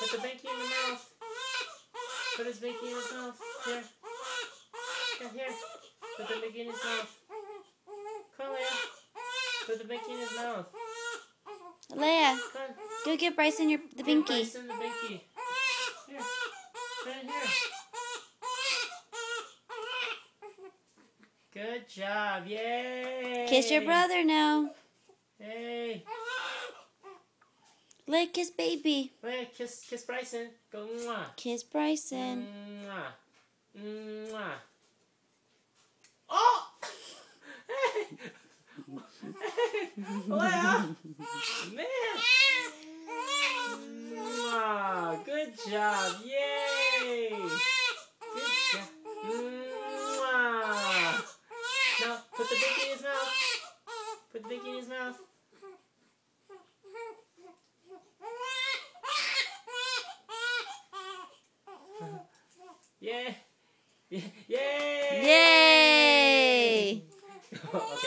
Put the binky in the mouth. Put his binky in his mouth. Here. Here. Put the binky in his mouth. Come on, Leia. Put the binky in his mouth. Leia, Come on. go give Bryson the Give binky. Bryson the binky. Here. Right here. Good job. Yay. Kiss your brother now. Hey. Leia, kiss baby. Leia, kiss Bryson. Go mwah. Kiss Bryson. Mwah. Mwah. Oh! Hey! Leia! Man! Mwah. Good job. Yay! Good job. Mwah. Now, put the binky in his mouth. Put the binky in his mouth. Yay! Yay! Yay! Okay.